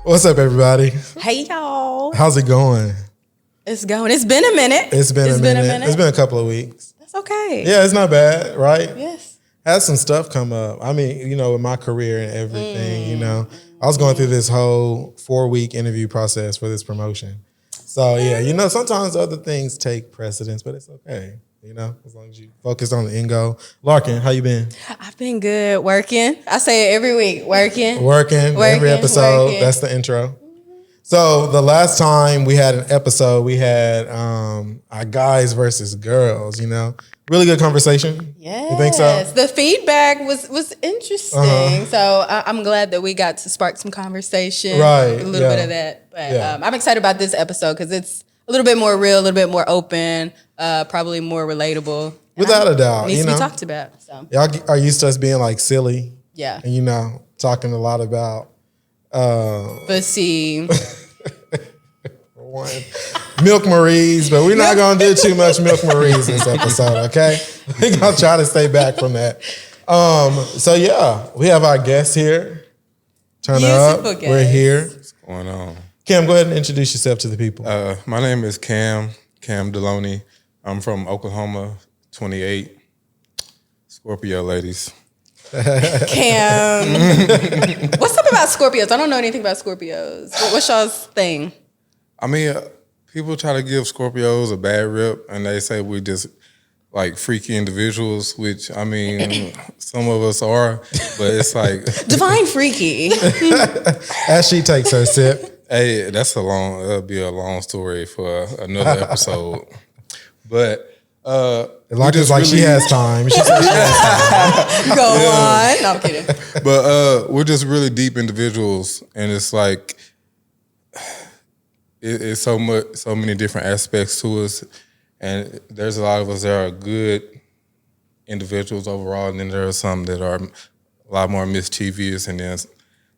What's up, everybody? Hey, y'all. How's it going? It's going. It's been a minute. It's been a minute. It's been a couple of weeks. That's okay. Yeah, it's not bad, right? Yes. Had some stuff come up. I mean, with my career and everything, I was going through this whole 4-week interview process for this promotion. So, yeah, sometimes other things take precedence, but it's okay. As long as you focus on the end goal. Larkin, how you been? I've been good. Working. I say it every week. Working. Every episode. That's the intro. So the last time we had an episode, we had our guys versus girls, Really good conversation. Yes. You think so? The feedback was interesting. So I'm glad that we got to spark some conversation. Right. A little bit of that. But I'm excited about this episode because it's a little bit more real, a little bit more open, probably more relatable. Without a doubt. Needs to be talked about. So. Y'all are used to us being like silly. Yeah. And, talking a lot about... Pussy. Milk Marie's, but we're not going to do too much Milk Marie's this episode, okay? We're going to try to stay back from that. We have our guest here. Turn her up. Guest. We're here. What's going on? Cam, go ahead and introduce yourself to the people. My name is Cam Deloney. I'm from Oklahoma, 28. Scorpio ladies. Cam. What's up about Scorpios? I don't know anything about Scorpios. What's y'all's thing? I mean, people try to give Scorpios a bad rep, and they say we just like freaky individuals, which, I mean, some of us are, but it's like... Define freaky. As she takes her sip. Hey, that'll be a long story for another episode. But... Like it's like she has time. She said she has time. Go on. No, I'm kidding. But we're just really deep individuals, and it's like it's so many different aspects to us, and there's a lot of us that are good individuals overall, and then there are some that are a lot more mischievous, and then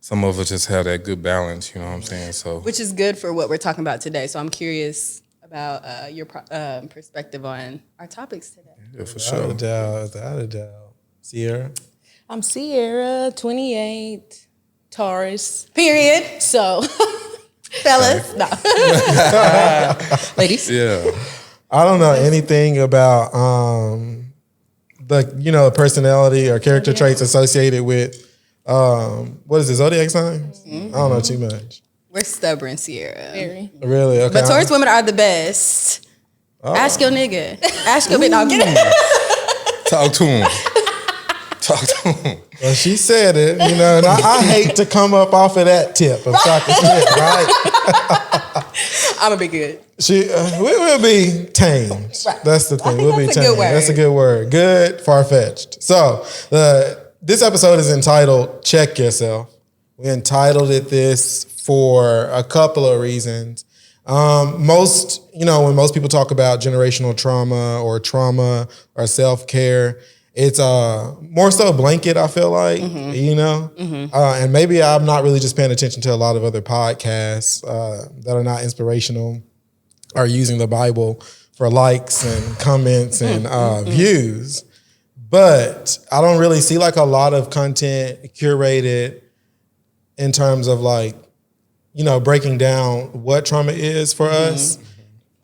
some of us just have that good balance. You know what I'm saying? So, which is good for what we're talking about today. So I'm curious about your perspective on our topics today. Yeah, for sure. Without a doubt. Sierra? I'm Sierra, 28, Taurus. Period. So, fellas, no. Ladies. Yeah. I don't know anything about the personality or character traits associated with what is it, zodiac signs? Mm-hmm. I don't know too much. We're stubborn, Sierra. Very. Really? Okay. But Taurus women are the best. Oh. Ask your nigga. Ask your bitch. No, I'm kidding. Talk to him. Well, she said it, and I hate to come up off of that tip of chocolate chip, right? I'm gonna be good. We will be tamed. Right. That's the thing. We'll be tamed. That's a good word. Good, far-fetched. So this episode is entitled "Check Yourself." We entitled it this for a couple of reasons. When most people talk about generational trauma or self-care, it's more so blanket, I feel like, and maybe I'm not really just paying attention to a lot of other podcasts that are not inspirational or using the Bible for likes and comments and views. But I don't really see like a lot of content curated in terms of like, breaking down what trauma is for us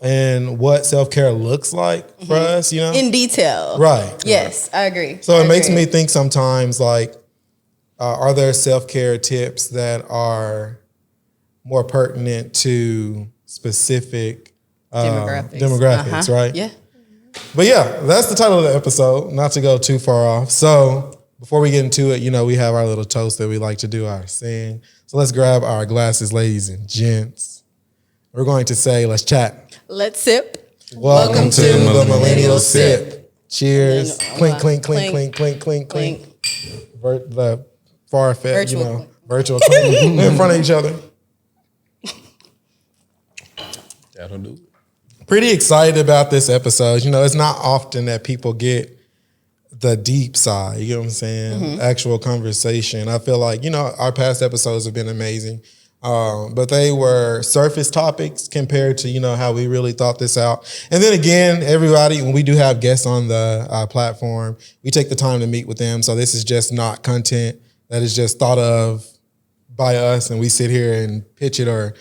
and what self-care looks like for us, In detail. Right. Yes, I agree. So it makes me think sometimes like, are there self-care tips that are more pertinent to specific demographics, right? Yeah. But yeah, that's the title of the episode, not to go too far off. So before we get into it, we have our little toast that we like to do, our saying. So let's grab our glasses, ladies and gents. We're going to say, let's chat. Let's sip. Welcome to the Millennial Sip. Cheers. Clink, clink, clink, clink, clink, clink, clink. The far-fetched, virtual clink in front of each other. That'll do it. Pretty excited about this episode. It's not often that people get the deep side, you know what I'm saying? Actual conversation. I feel like, our past episodes have been amazing. But they were surface topics compared to, how we really thought this out. And then again, everybody, when we do have guests on the platform, we take the time to meet with them. So this is just not content that is just thought of by us and we sit here and pitch it or,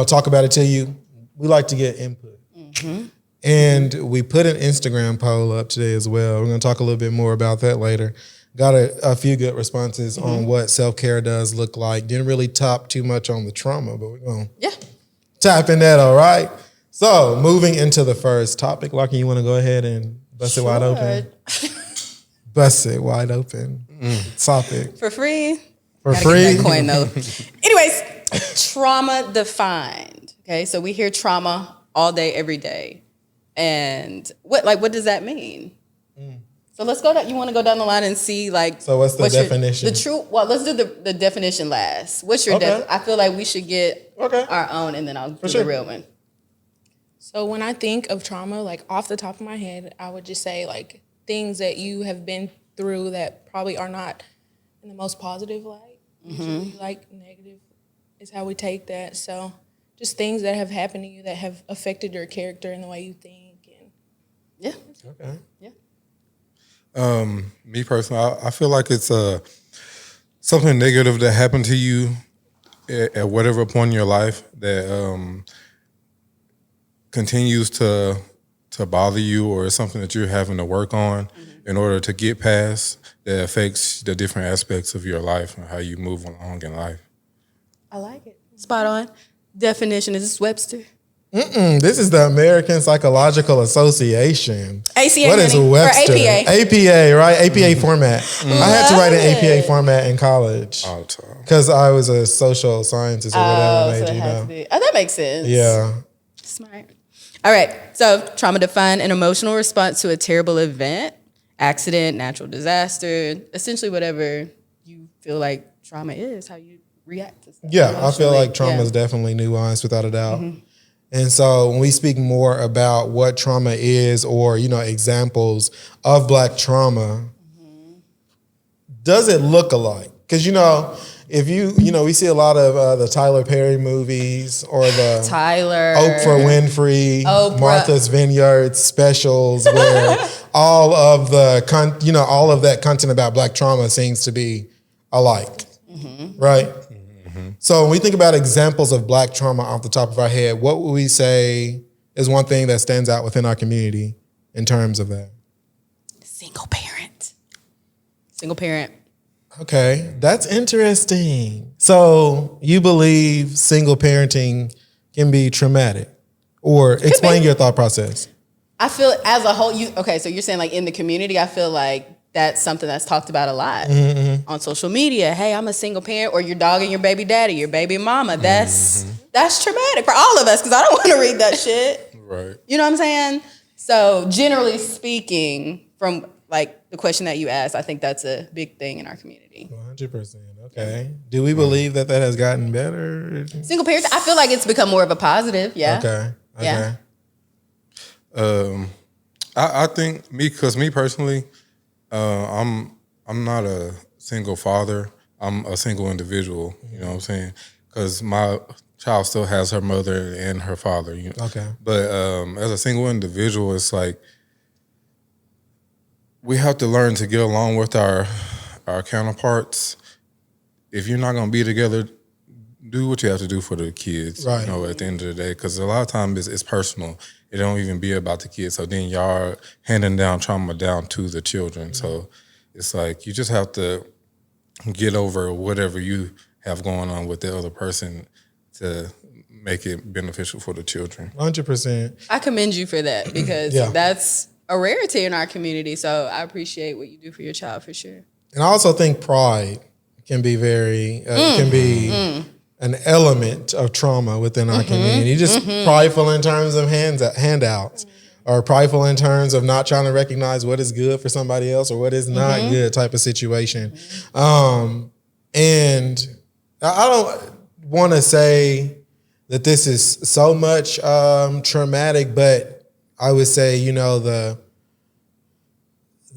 talk about it to you, we like to get input. Mm-hmm. And we put an Instagram poll up today as well. We're going to talk a little bit more about that later. Got a few good responses on what self-care does look like. Didn't really top too much on the trauma, but we're going to tap in that, all right? So moving into the first topic, Lockie, you want to go ahead and bust it wide open? Bust it wide open. Topic. For free? For Gotta free? Get that coin, though. Anyways, trauma defined. Okay, so we hear trauma all day, every day. And what does that mean? So let's go down. You want to go down the line and see So what's the definition? Let's do the definition last. What's your I feel like we should get our own and then I'll do the real one. So when I think of trauma, off the top of my head, I would just say things that you have been through that probably are not in the most positive light. Usually negative is how we take that. So just things that have happened to you that have affected your character and the way you think. Yeah. Okay. Yeah. Me personally, I feel like it's something negative that happened to you at whatever point in your life that continues to bother you, or something that you're having to work on in order to get past, that affects the different aspects of your life and how you move along in life. I like it. Spot on. Definition, is this Webster? This is the American Psychological Association. ACA, what is Webster? Or APA. APA, right? APA format. I had to write an APA format in college All the time. because I was a social scientist or whatever. That makes sense. Yeah. Smart. All right. So trauma defined an emotional response to a terrible event, accident, natural disaster, essentially whatever you feel like trauma is, how you react to stuff. Yeah, I feel like trauma is definitely nuanced without a doubt. And so when we speak more about what trauma is, or, examples of Black trauma, does it look alike? Because, if we see a lot of the Tyler Perry movies or the Oprah Winfrey, Martha's Vineyard specials, where all of that content about Black trauma seems to be alike, right? So when we think about examples of Black trauma off the top of our head, what would we say is one thing that stands out within our community in terms of that? Single parent. Okay, that's interesting. So you believe single parenting can be traumatic? Or explain your thought process. I feel as a whole, so you're saying in the community, I feel like that's something that's talked about a lot on social media. Hey, I'm a single parent, or you're dogging your baby daddy, your baby mama. That's traumatic for all of us, because I don't want to read that shit. Right. You know what I'm saying? So generally speaking, from the question that you asked, I think that's a big thing in our community. 100%. Okay. Do we believe that has gotten better? Single parents, I feel like it's become more of a positive. Yeah. Okay. Yeah. I think me personally, I'm not a single father. I'm a single individual. You know what I'm saying? Because my child still has her mother and her father. Okay. But as a single individual, it's we have to learn to get along with our counterparts. If you're not going to be together, do what you have to do for the kids. Right. At the end of the day, because a lot of times it's personal. It don't even be about the kids. So then y'all are handing down trauma down to the children. So it's you just have to get over whatever you have going on with the other person to make it beneficial for the children. 100%. I commend you for that, because that's a rarity in our community. So I appreciate what you do for your child, for sure. And I also think pride can be an element of trauma within our community. Just prideful in terms of handouts, or prideful in terms of not trying to recognize what is good for somebody else or what is not good type of situation. And I don't want to say that this is so much traumatic, but I would say,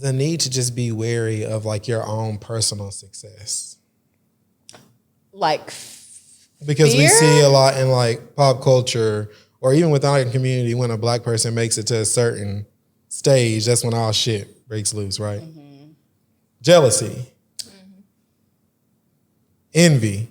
the need to just be wary of your own personal success. Because we see a lot in pop culture, or even within our community, when a Black person makes it to a certain stage, that's when all shit breaks loose, right? Jealousy, envy,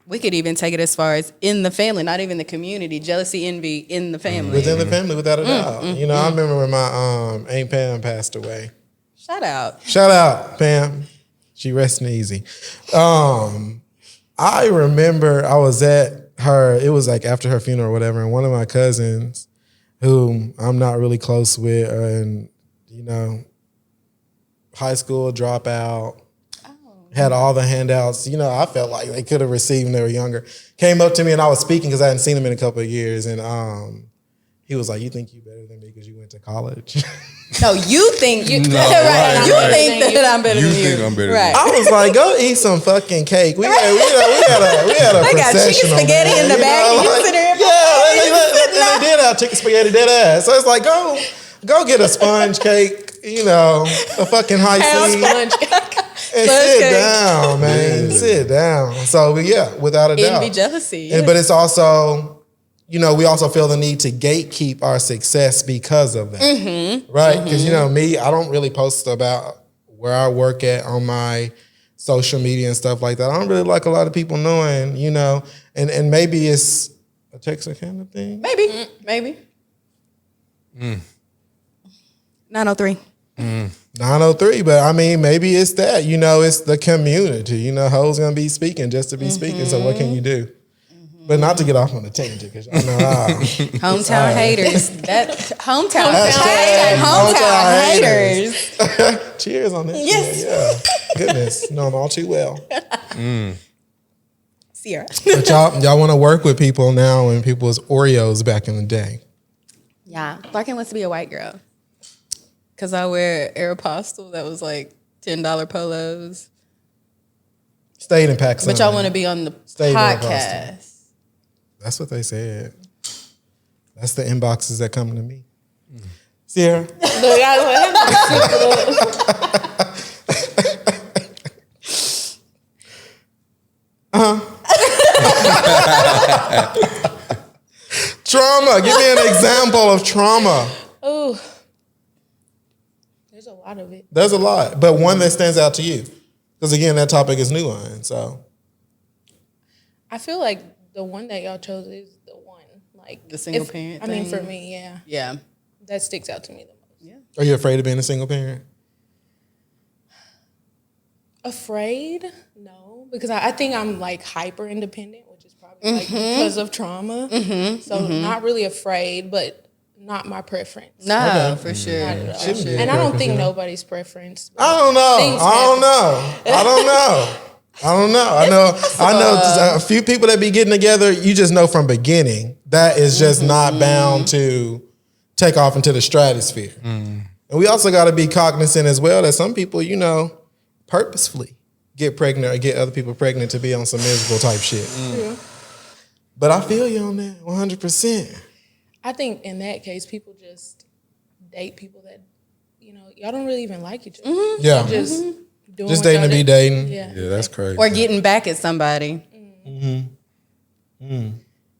We could even take it as far as in the family, not even the community. Jealousy, envy in the family. Within the family, without a doubt. You know, I remember when my Aunt Pam passed away. Shout out, Pam. She resting easy. I remember I was at her. It was like after her funeral or whatever, and one of my cousins, whom I'm not really close with, and you know, high school dropout. Had all the handouts. You know, I felt like they could have received when they were younger. Came up to me and I was speaking because I hadn't seen him in a couple of years. And he was like, "You think you better than me because you went to college?" No, you think right? You think that I'm better than you. You think I'm better right. than you. I was like, "Go eat some fucking cake." We had a They got chicken processional, spaghetti man. in the You back. know, You like, sit there and they did have chicken spaghetti, dead ass. So it's like, go get a sponge cake. You know, a fucking high C. And sit down, man. Sit down. So yeah, without a doubt. Envy, jealousy. Yeah. But it's also, you know, we also feel the need to gatekeep our success because of that. Right? Because, you know, me, I don't really post about where I work at on my social media and stuff like that. I don't really like a lot of people knowing, you know, and maybe it's a Texarkana thing. Maybe. 903. 903, but I mean, maybe it's that, you know, it's the community, you know, hoes gonna be speaking just to be speaking. So what can you do? But not to get off on a tangent, because I know Hometown haters. That hometown haters. Cheers on this. Yes. Yeah. Goodness, know them all too well. Sierra. But y'all want to work with people now and people was Oreos back in the day. Yeah. Larkin wants to be a white girl. Because I wear Aeropostale that was like $10 polos. Stayed in Paxson. But y'all want to be on the podcast. That's what they said. That's the inboxes that come to me. Sierra. Trauma. Give me an example of trauma. Oh. There's a lot of it. There's a lot, but one that stands out to you. Because again, that topic is new on, so. I feel like the one that y'all chose is the one. Like The single parent I mean, thing? for me, yeah. Yeah. That sticks out to me the most. Yeah. Are you afraid of being a single parent? Afraid? No. Because I think I'm like hyper independent, which is probably like because of trauma. So not really afraid, but not my preference. No, for sure. Not at all. Shouldn't be. And I don't think nobody's preference. I don't know. I know a few people that be getting together, you just know from beginning that is just not bound to take off into the stratosphere. And we also got to be cognizant as well that some people, you know, purposefully get pregnant or get other people pregnant to be on some miserable type shit. But I feel you on that 100%. I think in that case, people just date people that, you know, y'all don't really even like each other. Yeah. Just doing Just what dating y'all to be do. dating. Yeah. Yeah, that's crazy. Or getting back at somebody. And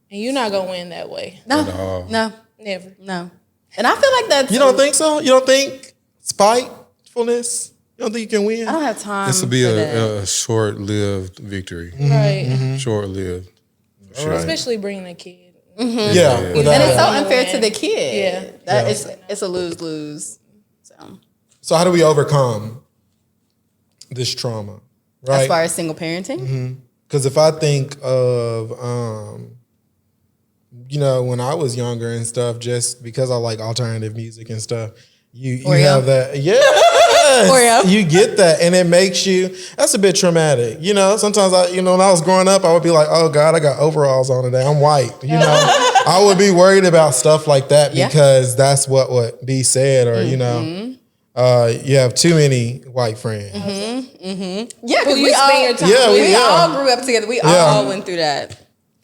you're not going to win that way. No. No. Never. No. And I feel like that's... You don't think so? You don't think spitefulness? You don't think you can win? I don't have time This will be for that. a short-lived victory. Right. Short-lived. Sure. Especially bringing a kid. Yeah. And it's so unfair to the kid. Yeah. It's a lose-lose. So how do we overcome this trauma? Right. As far as single parenting? Because if I think of, you know, when I was younger and stuff, just because I like alternative music and stuff, you have that. Yes. Oreo. You get that. And it makes you, that's a bit traumatic. You know, sometimes when I was growing up, I would be like, oh God, I got overalls on today. I'm white. You know, I would be worried about stuff like that because that's what would be said or, you know, you have too many white friends. Yeah, because you spend your time Yeah, we all grew up together. We all went through that.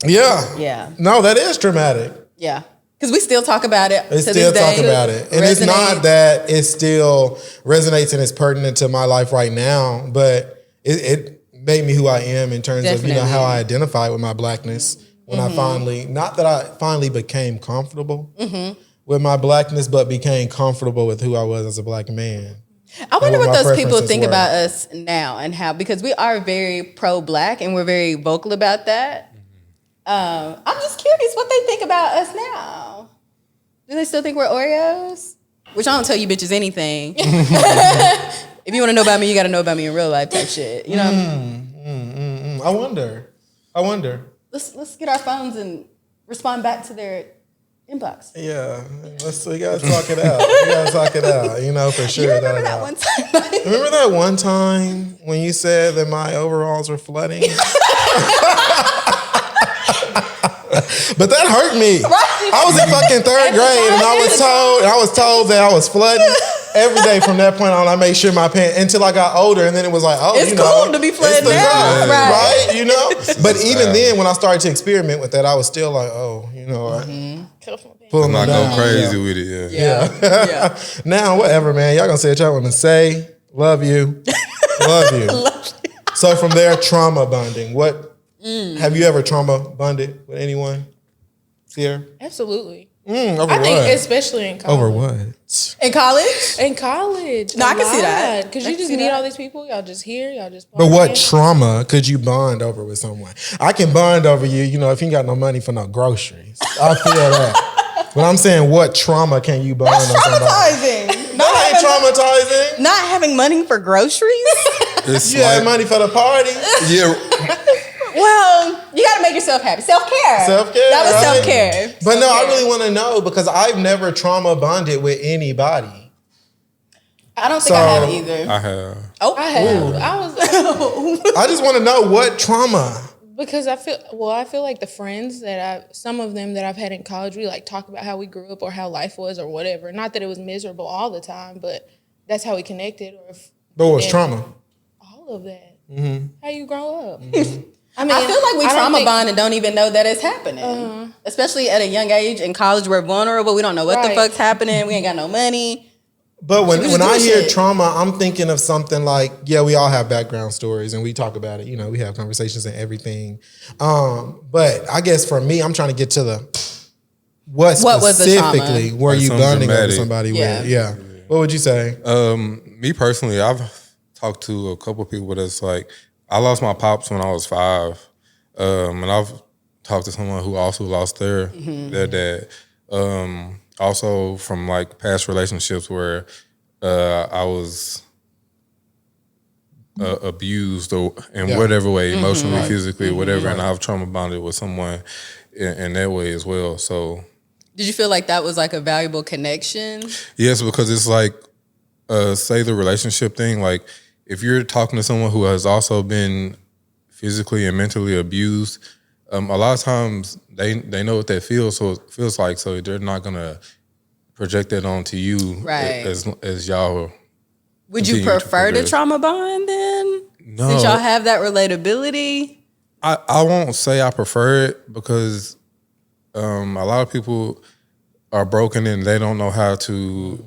Yeah. Yeah. No, that is traumatic. Yeah. Because we still talk about it. We to still this day. talk about it. And it's not that it still resonates and is pertinent to my life right now, but it made me who I am in terms of, you know, how I identify with my blackness when I finally, not that I finally became comfortable with my blackness, but became comfortable with who I was as a black man. I wonder what those people preferences think were. about us now and how, because we are very pro-Black and we're very vocal about that. I'm just curious what they think about us now. Do they still think we're Oreos? Which I don't tell you bitches anything. If you want to know about me, you got to know about me in real life type shit. You know what I mean? I wonder. Let's get our phones and respond back to their inbox. Yeah, we gotta talk it out. You know, for sure. You remember that one time? Remember that one time when you said that my overalls were flooding? But that hurt me. Right. I was in fucking third grade, and I was told that I was flooding. Every day from that point on, I made sure my pants, until I got older, and then it was like, oh, It's you cool know, to be it's flooding the now, vibe, right. right? You know? But even then, when I started to experiment with that, I was still like, oh, you know, I'm not going crazy with it. Yeah. Now, whatever, man. Y'all gonna say what y'all want to say. Love you. Love you. So from there, trauma bonding. What have you ever trauma bonded with anyone here? Absolutely. Over I think what? especially in college. Over what? In college? In college. No, I can see that. Because I you can just see meet that. all these people. Y'all just here. Y'all just But what partying. trauma could you bond over with someone? I can bond over you, you know, if you ain't got no money for no groceries. I feel that. But I'm saying, what trauma can you bond on somebody? Traumatizing. That ain't traumatizing. Not having money for groceries? It's You had like, money for the party. yeah, Well, you got to make yourself happy. Self-care. Self-care, That was right? self-care. But no, I really want to know because I've never trauma bonded with anybody. I don't think I have either. I have. Oh, I have. I was I just want to know what trauma. because I feel like the friends that some of them that I've had in college, we like talk about how we grew up or how life was or whatever. Not that it was miserable all the time, but that's how we connected. Or if But what's and trauma? all of that. Mm-hmm. How you grow up. I feel like we I don't trauma think- bond and don't even know that it's happening. Especially at a young age in college, we're vulnerable. We don't know what the Right. fuck's happening. We ain't got no money. But when just I do hear shit. trauma, I'm thinking of something like, yeah, we all have background stories and we talk about it. You know, we have conversations and everything. But I guess for me, I'm trying to get to what was the trauma? specifically were Like you something bonding over dramatic. somebody Yeah. with? Yeah. What would you say? Me personally, I've talked to a couple of people that's like, I lost my pops when I was 5. And I've talked to someone who also lost their dad. Also from like past relationships where I was abused or in whatever way, emotionally, physically, whatever. And I've trauma bonded with someone in that way as well. So Did you feel like that was like a valuable connection? yes, because it's like, say the relationship thing, like if you're talking to someone who has also been physically and mentally abused, a lot of times they know what that feels like, so they're not gonna project that onto you Right. as y'all. Would you continue to prefer to progress. trauma bond then? No, Since y'all have that relatability? I won't say I prefer it because a lot of people are broken and they don't know how to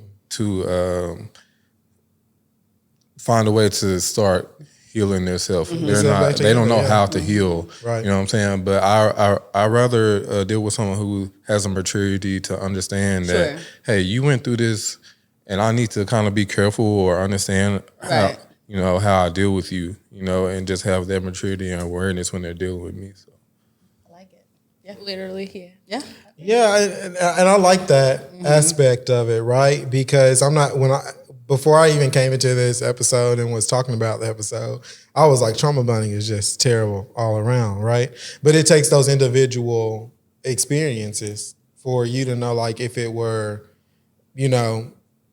find a way to start healing themselves. They don't know how to heal. Right. You know what I'm saying? But I rather deal with someone who has a maturity to understand that, hey, you went through this and I need to kind of be careful or understand Right. how I deal with you, and just have that maturity and awareness when they're dealing with me. So I like it. Yeah. Literally, yeah. Yeah. Yeah, and I like that aspect of it, right? Because before I even came into this episode and was talking about the episode, I was like, trauma bonding is just terrible all around, right? But it takes those individual experiences for you to know, like, if it were,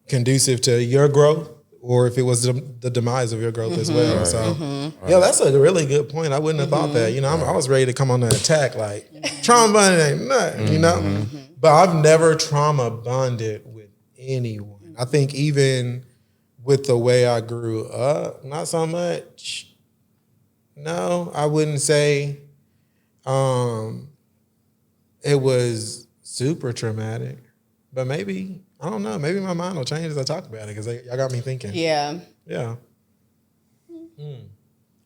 conducive to your growth or if it was the demise of your growth as well. Right. So, yeah, that's a really good point. I wouldn't have thought that. I was ready to come on the attack, like, trauma bonding ain't nothing, But I've never trauma bonded with anyone. I think even with the way I grew up, not so much. No, I wouldn't say it was super traumatic. But maybe, I don't know, maybe my mind will change as I talk about it because y'all got me thinking. Yeah. Yeah.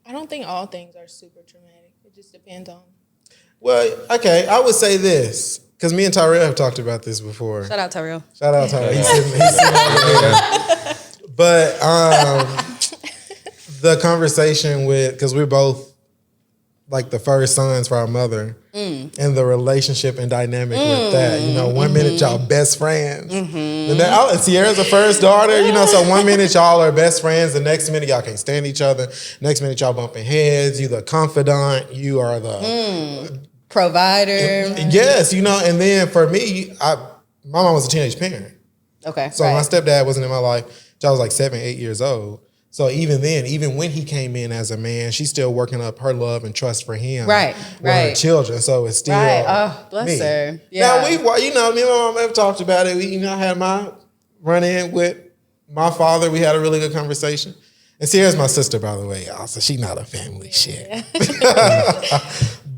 I don't think all things are super traumatic. It just depends on. Well, okay, I would say this, because me and Tyrell have talked about this before. Shout out Tyrell. Shout out Tyrell. He's sitting over there. But the conversation with, because we're both like the first sons for our mother, and the relationship and dynamic with that. You know, one minute y'all best friends. And then Sierra's the first daughter, you know, so one minute y'all are best friends, the next minute y'all can't stand each other, next minute y'all bumping heads, you the confidant, you are the provider. Yes, you know, and then for me, my mom was a teenage parent. Okay. So my stepdad wasn't in my life till I was like 7, 8 years old. So even then, even when he came in as a man, she's still working up her love and trust for him. Right. With her children. So it's still Oh, bless me. her. Yeah. Now you know, me and my mom have talked about it. I had my run in with my father. We had a really good conversation. And Sierra's my sister, by the way, y'all. So she's not a family shit.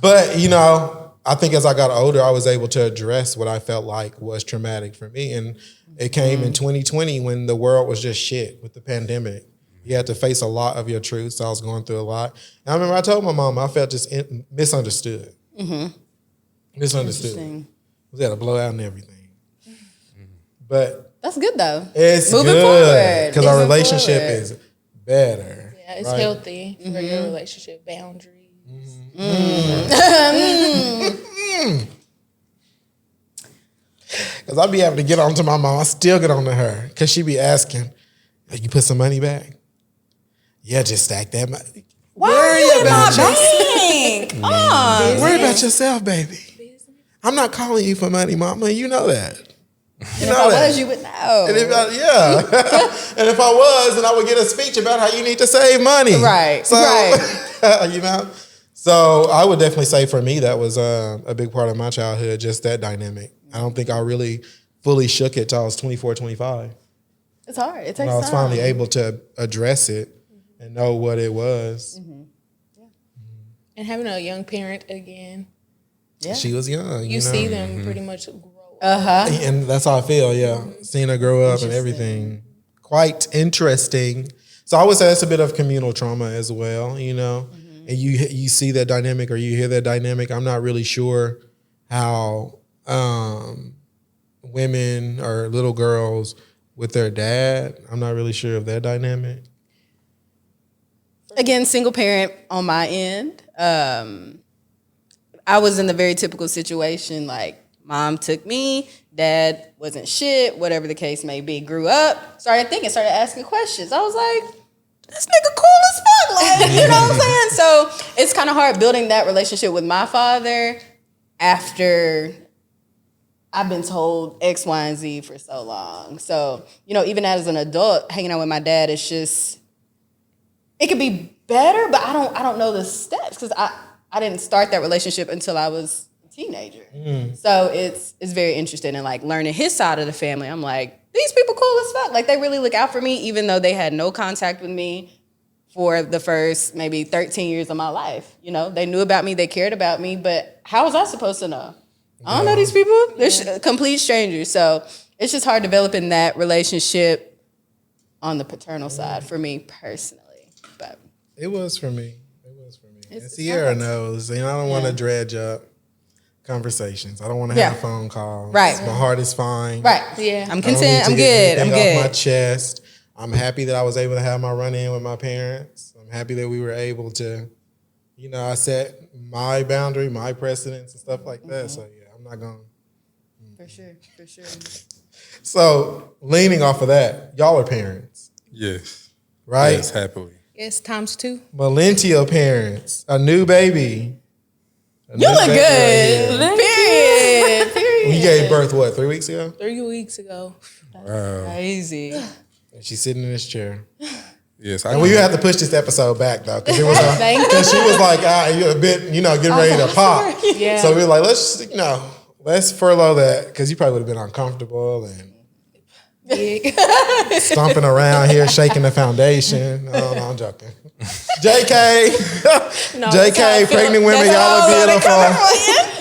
But, you know, I think as I got older, I was able to address what I felt like was traumatic for me. And it came in 2020 when the world was just shit with the pandemic. You had to face a lot of your truths. So I was going through a lot. And I remember I told my mom I felt just misunderstood. Misunderstood. We had a blowout and everything. But that's good though. It's moving good forward because our relationship is better. Yeah, it's healthy for your relationship boundaries. Because I'll be able to get on to my mom. I still get on to her because she be asking, you put some money back? Yeah, just stack that money. Worry about bank. Worry about yourself, baby. I'm not calling you for money, mama. You know that. You know if I was, you would know. And if and if I was, then I would get a speech about how you need to save money. Right. So, you know. So I would definitely say for me that was a big part of my childhood, just that dynamic. I don't think I really fully shook it till I was 24, 25. It's hard. It takes when I was time. finally able to address it and know what it was. And having a young parent again. Yeah. She was young. You see them pretty much grow up. And that's how I feel, seeing her grow up and everything. Quite interesting. So I would say that's a bit of communal trauma as well, you know. And you see that dynamic or you hear that dynamic. I'm not really sure how women or little girls with their dad, I'm not really sure of that dynamic. Again, single parent on my end. I was in the very typical situation, like mom took me, dad wasn't shit, whatever the case may be. Grew up, started asking questions. I was like, this nigga cool as fuck, like, you know what I'm saying? So it's kind of hard building that relationship with my father after I've been told X, Y, and Z for so long. So, you know, even as an adult, hanging out with my dad, it's just, it could be better, but I don't know the steps because I didn't start that relationship until I was a teenager. So it's very interesting and like learning his side of the family. I'm like, these people cool as fuck. Like they really look out for me, even though they had no contact with me for the first maybe 13 years of my life. You know, they knew about me, they cared about me, but how was I supposed to know? I don't know these people. They're complete strangers. So it's just hard developing that relationship on the paternal side for me personally. But it was for me. And Sierra knows. And I don't want to dredge up conversations. I don't want to have phone calls. Right. My heart is fine. Right. Yeah. I'm content. I'm good. I'm good. Off my chest. I'm happy that I was able to have my run-in with my parents. I'm happy that we were able to, you know, I set my boundary, my precedents and stuff like that. So, yeah, I'm not going For sure. So, leaning off of that, y'all are parents. Yes. Right? Yes, happily. Yes, ×2. Millennial parents. A new baby. You look good. Period. You gave birth, what, 3 weeks ago? 3 weeks ago. Wow. Crazy. And she's sitting in this chair. Yes. And we have to push this episode back, though, because she was like, you're a bit, you know, getting ready to pop. Yeah. So we were like, let's furlough that, because you probably would have been uncomfortable and stomping around here, shaking the foundation. Oh, no, I'm joking. JK. JK, pregnant women, y'all are beautiful.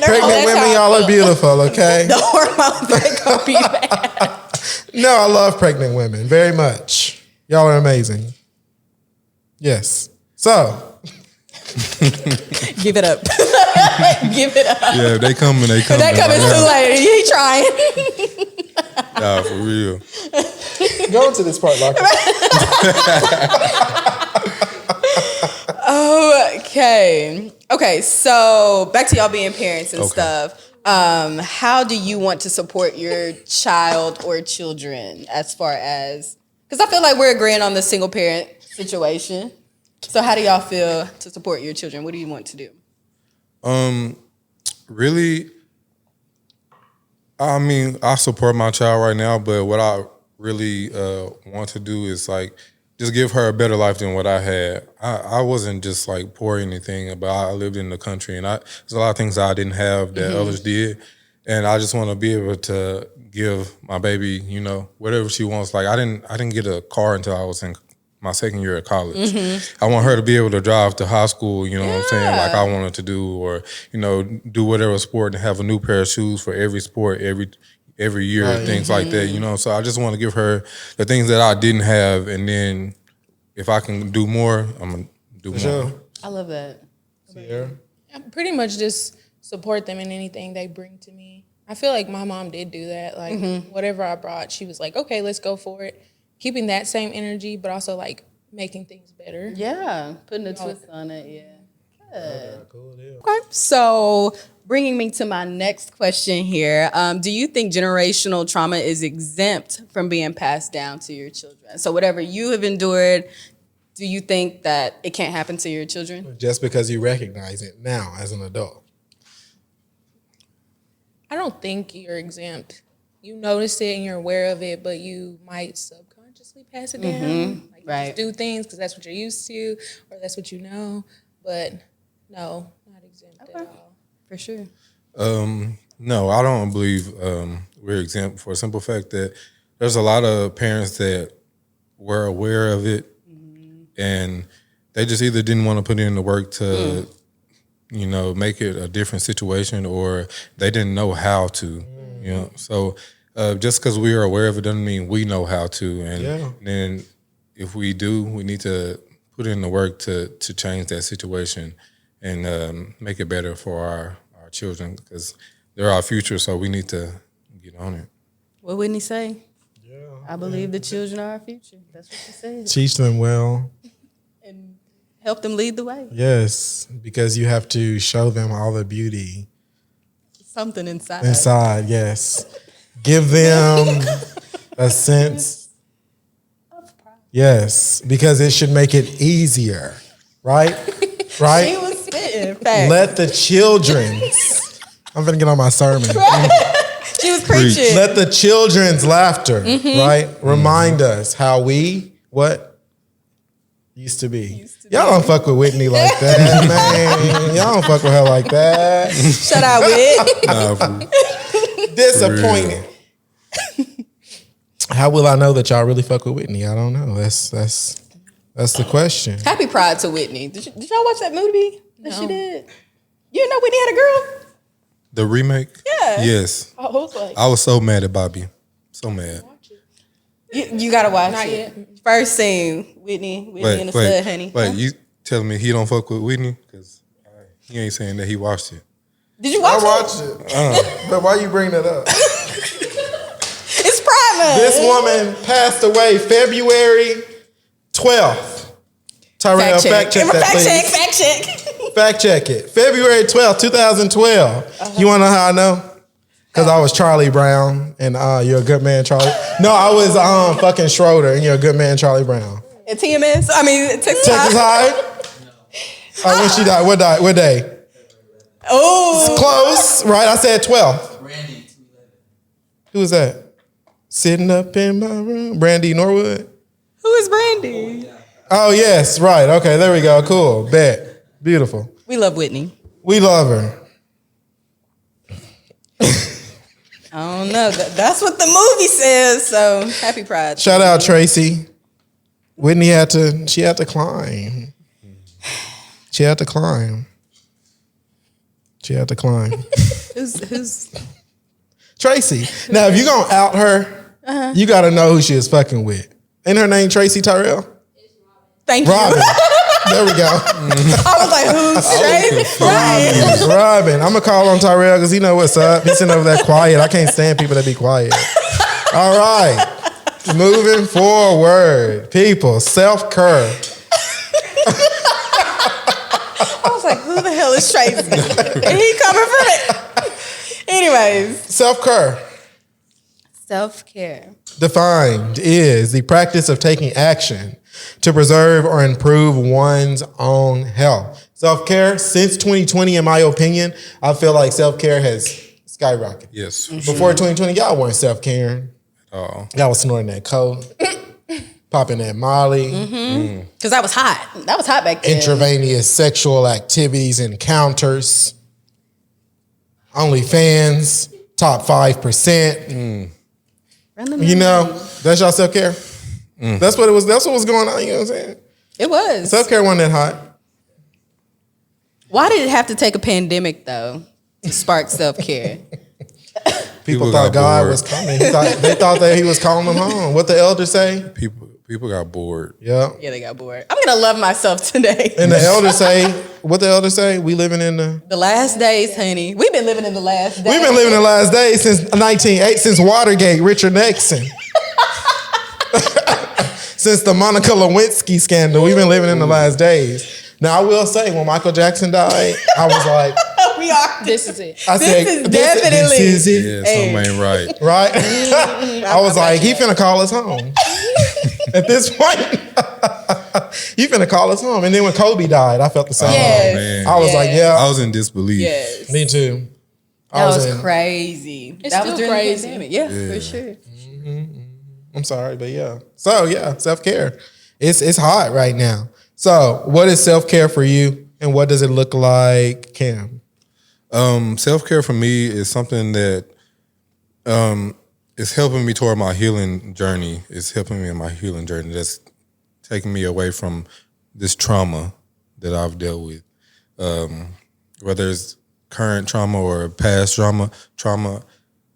Pregnant women, y'all are beautiful, okay? The hormones ain't gonna be bad. No, I love pregnant women very much. Y'all are amazing. Yes. So. Give it up. Give it up. Yeah, they coming. That coming too late. He trying. Nah, for real. Go into this part, Locker. Okay, so back to y'all being parents and stuff. How do you want to support your child or children as far as, because I feel like we're agreeing on the single parent situation. So how do y'all feel to support your children? What do you want to do? Really, I mean, I support my child right now, but what I really want to do is like just give her a better life than what I had. I wasn't just like poor or anything, but I lived in the country, and there's a lot of things I didn't have that others did, and I just want to be able to give my baby, you know, whatever she wants. Like I didn't get a car until I was in my second year of college. I want her to be able to drive to high school, you know what I'm saying, like I wanted to do, or, you know, do whatever sport and have a new pair of shoes for every sport, every year, things like that, you know. So I just want to give her the things that I didn't have, and then if I can do more, I'm going to do more. Sure. I love that. Sierra? I pretty much just support them in anything they bring to me. I feel like my mom did do that. Like whatever I brought, she was like, okay, let's go for it. Keeping that same energy, but also like making things better. Yeah, putting a twist on it. Yeah, good. Cool deal. Okay, so bringing me to my next question here. Do you think generational trauma is exempt from being passed down to your children? So whatever you have endured, do you think that it can't happen to your children? Just because you recognize it now as an adult. I don't think you're exempt. You notice it and you're aware of it, but you might subconsciously pass it down. Like you just do things because that's what you're used to or that's what you know. But no, not exempt at all. For sure. No, I don't believe we're exempt for a simple fact that there's a lot of parents that were aware of it and they just either didn't want to put in the work to, you know, make it a different situation, or they didn't know how to, you know. So just because we are aware of it doesn't mean we know how to. And then if we do, we need to put in the work to change that situation and make it better for our children, because they're our future, so we need to get on it. What wouldn't he say? Yeah, I believe the children are our future. That's what he said. Teach them well. And help them lead the way. Yes, because you have to show them all the beauty. Something inside. Inside, yes. Give them a sense. Yes, because it should make it easier, right? Right? She was spitting. Fact. Let the children's, I'm going to get on my sermon. She was preaching. Let the children's laughter, right? Remind us how we, what? Used to be. Y'all don't fuck with Whitney like that, man. Y'all don't fuck with her like that. Shut out, Whit. Disappointing. How will I know that y'all really fuck with Whitney? I don't know. That's the question. Happy Pride to Whitney. Did y'all watch that movie that she No. did? You didn't know Whitney had a girl? The remake? Yeah. Yes. I was like, I was so mad at Bobby. So mad. You gotta watch Not it. yet. First scene, Whitney in the stud, honey. Wait, you telling me he don't fuck with Whitney? Because he ain't saying that he watched it. Did you watch I watched it. But why you bring that up? It's Pride Month. This woman passed away February 12th. Tyrell, fact check that, please. Fact check. Fact check it. February 12th, 2012. You want to know how I know? Because I was Charlie Brown, and you're a good man, Charlie. No, I was fucking Schroeder, and you're a good man, Charlie Brown. At TMS? I mean, Texas Texas High? High? Oh, when she died? What day? Oh. It's close, right? I said 12. Brandy, 211. Who was that? Sitting up in my room. Brandy Norwood? Who is Brandy? Oh, yes, right. Okay, there we go. Cool. Bet. Beautiful. We love Whitney. We love her. I don't know. That's what the movie says. So happy Pride. Shout out Tracy. Whitney had to climb. She had to climb. Who's Tracy. Now, if you're going to out her, you got to know who she is fucking with. Ain't her name Tracy Tyrell? Thank you. Robin. There we go. I was like, who's straight? Right. Robin. I'm going to call on Tyrell because he know what's up. He's sitting over there quiet. I can't stand people that be quiet. All right. Moving forward, people, self-care. I was like, who the hell is Tracy? And he coming from it. Anyways. Self-care. Self-care. Defined is the practice of taking action to preserve or improve one's own health. Self-care, since 2020, in my opinion, I feel like self-care has skyrocketed. Yes. Before 2020, y'all weren't self-caring. Oh. Y'all was snorting that coke, popping that Molly. Because that was hot. That was hot back then. Intravenous sexual activities, encounters, OnlyFans, top 5%. You know, that's y'all self-care. That's what it was. That's what was going on. You know what I'm saying? It was. Self-care wasn't that hot. Why did it have to take a pandemic, though, to spark self-care? People thought God was coming. They thought that he was calling them home. What the elders say? People got bored. Yeah. Yeah, they got bored. I'm going to love myself today. And the elders say, what the elders say? We living in the last days, honey. We've been living in the last days. We've been living in the last days since Watergate, Richard Nixon. Since the Monica Lewinsky scandal, we've been living in the last days. Now, I will say, when Michael Jackson died, I was like, we are. This is it. I said, is definitely. This is it. Yeah, something ain't right. Right? I was like, he finna call us home. At this point, he finna call us home. And then when Kobe died, I felt the same. Yes. Man. I was like, yeah. I was in disbelief. Yes. Me too. That was crazy. It's That still was during crazy. the pandemic. Yeah, for sure. I'm sorry, but yeah. So yeah, self-care. It's hot right now. So what is self-care for you, and what does it look like, Cam? Self-care for me is something that is helping me toward my healing journey. It's helping me in my healing journey. That's taking me away from this trauma that I've dealt with. Whether it's current trauma or past trauma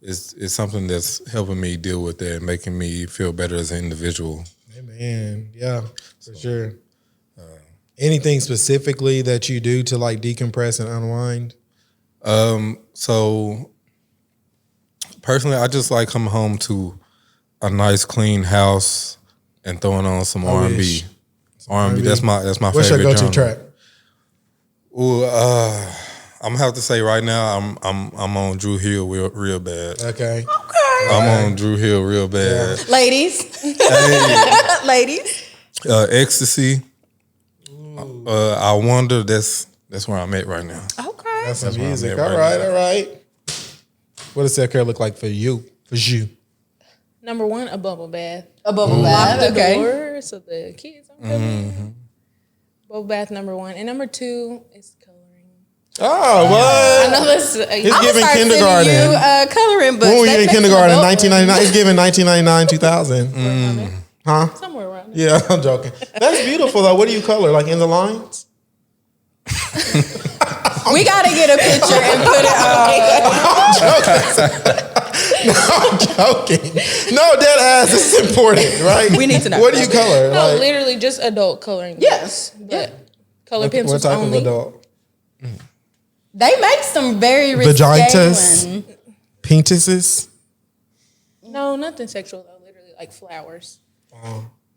is something that's helping me deal with that and making me feel better as an individual. Amen. Yeah, for sure. Anything specifically that you do to like decompress and unwind? So personally, I just like coming home to a nice, clean house and throwing on some R&B. wish. R&B. That's my What's your favorite go-to genre. track? Ooh, I'm gonna have to say right now, I'm on Drew Hill real bad. Okay. I'm on Drew Hill real bad. Ladies. Hey, Ladies. Ecstasy. I wonder. That's where I'm at right now. Okay. That's some That's where I'm music. at All right right, now. all right. What does self-care look like for you? For you? Number one, a bubble bath. A bubble Lock bath. the Okay. door so the kids don't come in. Bubble bath number one, and number two is coloring. Oh, I what? know this. It's I'm giving gonna start kindergarten. sending you coloring books. When were you That in makes kindergarten? an adult 1999. It's giving 1999, 2000. Huh? somewhere around there. Yeah, I'm joking. That's beautiful though. What do you color? Like in the lines? We gotta get a picture and put it on. I'm joking. No, dead ass. This is important, right? We need to know. What do you color? No, Like, literally just adult coloring. Yes. But color what pencils type only. of adult? They make some very risque Vaginas? ones. Penises? No, nothing sexual though. Literally like flowers.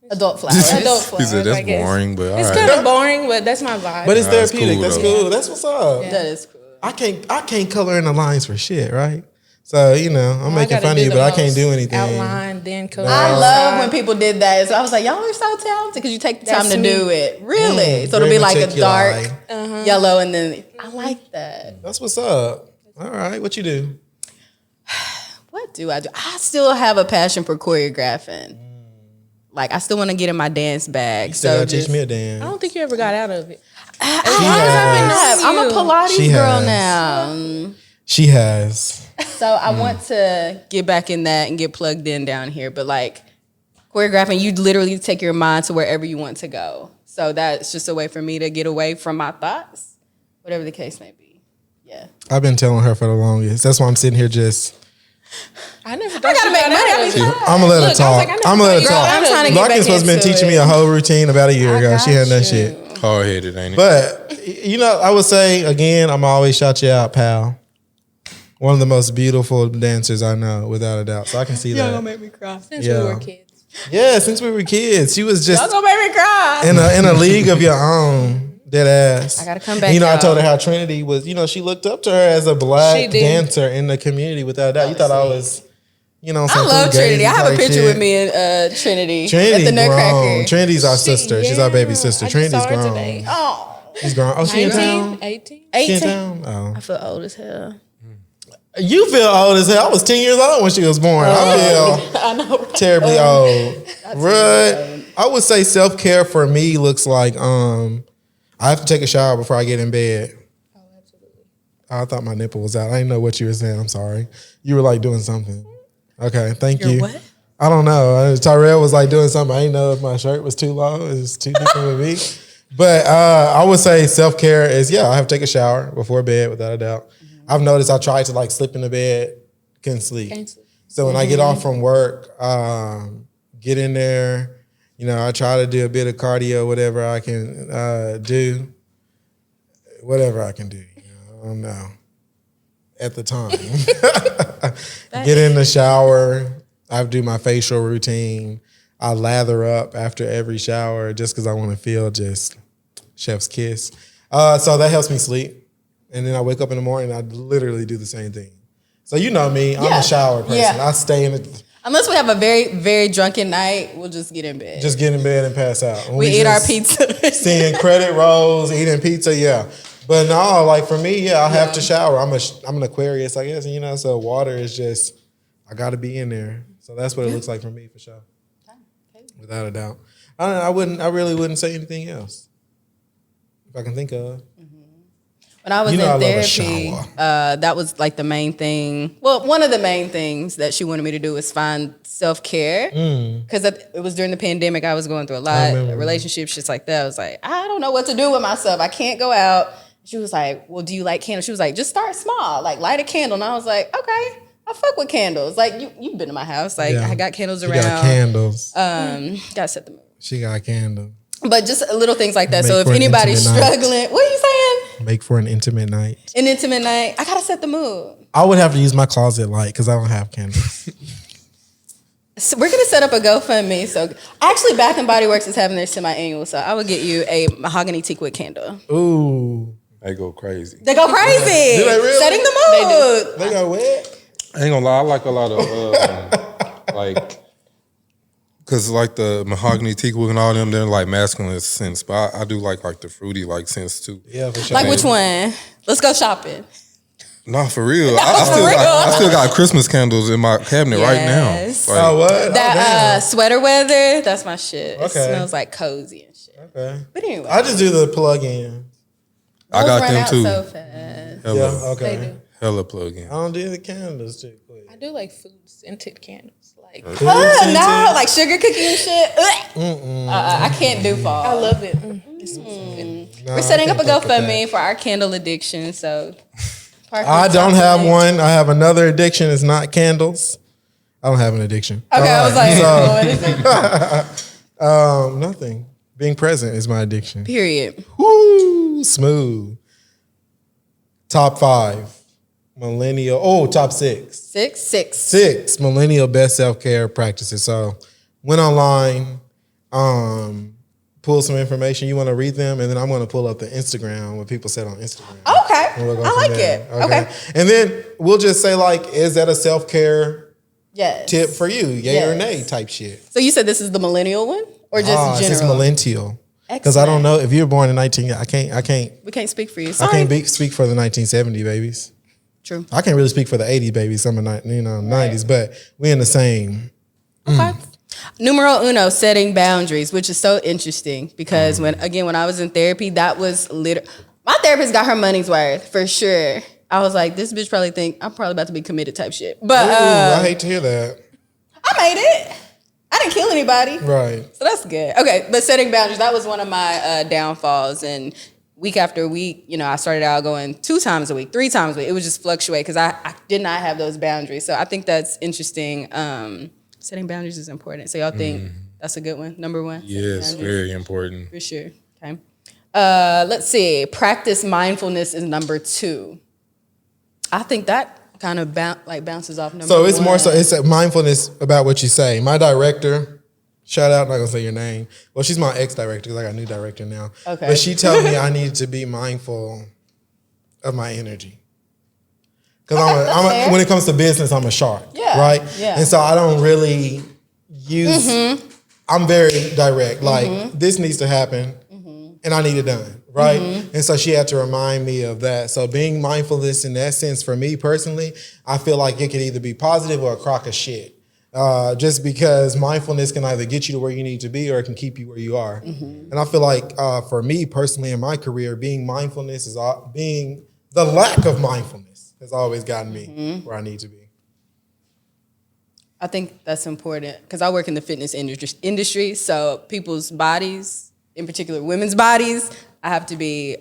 Adult flowers. Adult He flowers. said that's I guess. boring, but all It's right. kind of boring, but that's my vibe. But it's That's therapeutic. cool, That's though. cool. That's what's up. Yeah. That is cool. I can't color in the lines for shit, right? So, you know, I'm I making gotta fun of do you, the but I can't most do anything. Outline, then color. I outside. love when people did that. So I was like, y'all are so talented because you take the time That's to me. do it. Really? So it'll very be like a meticulous. dark yellow and then I like that. That's what's up. All right, what you do? What do? I still have a passion for choreographing. Like I still want to get in my dance bag. You still So gotta teach just, me a I dance. don't think you ever got out of it. I'm a Pilates She girl has. now. She has. So I want to get back in that and get plugged in down here. But like choreographing, you literally take your mind to wherever you want to go. So that's just a way for me to get away from my thoughts, whatever the case may be. Yeah. I've been telling her for the longest. That's why I'm sitting here just. I never. I gotta make money. I be tired. I'm gonna let her Look, I was talk. like, I never I'm gonna let her thought you talk. I'm trying to get Larkin's back supposed to been into teaching it. me a whole routine about a year ago. She hadn't done got shit. you. Hard-headed, ain't it? But you know, I would say again, I'm always shout you out, pal. One of the most beautiful dancers I know, without a doubt. So I can see Y'all that. gonna make me cry. Since Yeah. we were kids. Yeah, since we were kids. She was just Y'all gonna make me cry. in a league of your own. Dead ass. I gotta come back. And, I y'all. told her how Trinity was, she looked up to her as a black dancer in the community without a doubt. You thought I was, I love Trinity. I have a picture with me and Trinity at the Nutcracker. Grown. Trinity's our sister. She's our baby sister. Trinity's grown. Today. Oh, she's grown. Oh, she in town? 18. She in town? Oh. I feel old as hell. You feel old as hell. I was 10 years old when she was born. I feel terribly old. Right. I would say self-care for me looks like I have to take a shower before I get in bed. Oh, absolutely. I thought my nipple was out. I didn't know what you were saying. I'm sorry. You were like doing something. Okay, thank you. What? I don't know. Tyrell was like doing something. I didn't know if my shirt was too low. It was too different with me. But I would say self-care is, I have to take a shower before bed without a doubt. Mm-hmm. I've noticed I tried to like slip into bed, couldn't sleep. So when I get off from work, get in there, I try to do a bit of cardio, whatever I can do. Whatever I can do. I don't know. At the time. Get in the shower. I do my facial routine. I lather up after every shower just because I want to feel just chef's kiss. So that helps me sleep. And then I wake up in the morning and I literally do the same thing. So you know me. I'm a shower person. Yeah. I stay in it. Unless we have a very, very drunken night, we'll just get in bed. Just get in bed and pass out. We eat our pizza. Seeing credit rolls, eating pizza, yeah. But no, like for me, I have to shower. I'm an Aquarius, I guess, so water is just, I got to be in there. So that's what it looks like for me, for sure. Okay. Without a doubt. I really wouldn't say anything else. If I can think of. When I was in therapy, that was like the main thing. Well, one of the main things that she wanted me to do was find self-care. Because it was during the pandemic. I was going through a lot of relationships, shit like that. I was like, I don't know what to do with myself. I can't go out. She was like, well, do you like candles? She was like, just start small. Like, light a candle. And I was like, okay, I fuck with candles. Like, you've been to my house. Like, I got candles around. Got candles. Gotta set the mood. She got candles. But just little things like that. So if anybody's struggling, what are you saying? Make for an intimate night. An intimate night. I gotta set the mood. I would have to use my closet light because I don't have candles. So we're gonna set up a GoFundMe. So actually, Bath and Body Works is having their semi-annual. So I would get you a mahogany teakwood candle. Ooh. They go crazy. They go crazy. Do they really? Setting the mood. They go what? I ain't gonna lie, I like a lot of because like the mahogany teakwood and all them, they're like masculine scents, but I do like the fruity scents too. Yeah, for sure. Like which one? Let's go shopping. No, for real. I still got Christmas candles in my cabinet right now. Like, what? That sweater weather, that's my shit. It smells like cozy and shit. Okay. But anyway. I just do the plug-in. I got them too. So fast. Yeah, okay. Hella plug-in. I don't do the candles too quick. I do like food-scented candles. Like no, like sugar cookie and shit. I can't do fall. I love it. We're setting up a GoFundMe for our candle addiction, so... I don't have one. I have another addiction. It's not candles. I don't have an addiction. Okay, I was like, what is it? Nothing. Being present is my addiction. Period. Woo, smooth. Top 5. Millennial. Oh, top 6. Six millennial best self-care practices. So went online, pull some information. You want to read them, and then I'm going to pull up the Instagram, what people said on Instagram. Okay, I like it. Okay. And then we'll just say is that a self-care tip for you? Yay or nay type shit. So you said this is the millennial one? Or just general? It's millennial. Because I don't know, if you were born in I can't. We can't speak for you. Sorry. I can't speak for the 1970 babies. True. I can't really speak for the 80 babies, some of 90s, but we're in the same. Okay. Numero uno, setting boundaries, which is so interesting because when I was in therapy, that was my therapist got her money's worth for sure. I was like, this bitch probably think I'm probably about to be committed type shit. But I hate to hear that. I made it. I didn't kill anybody. Right. So that's good. Okay, but setting boundaries, that was one of my downfalls. And week after week, I started out going 2 times a week, 3 times a week. It would just fluctuate because I did not have those boundaries. So I think that's interesting. Setting boundaries is important. So y'all think that's a good one? Number 1? Yes, very important. For sure. Okay. Let's see. Practice mindfulness is number 2. I think that kind of bounces off number 1. So it's more so, it's a mindfulness about what you say. My director, Shout out, not gonna say your name. Well, she's my ex-director because I got a new director now. Okay. But she told me I needed to be mindful of my energy. Because when it comes to business, I'm a shark, right? Yeah. And so I don't really use, I'm very direct. Like, this needs to happen, and I need it done, right? And so she had to remind me of that. So being mindfulness in that sense, for me personally, I feel like it could either be positive or a crock of shit. Just because mindfulness can either get you to where you need to be or it can keep you where you are. And I feel like for me personally in my career, being the lack of mindfulness has always gotten me where I need to be. I think that's important because I work in the fitness industry. So people's bodies, in particular women's bodies, I have to be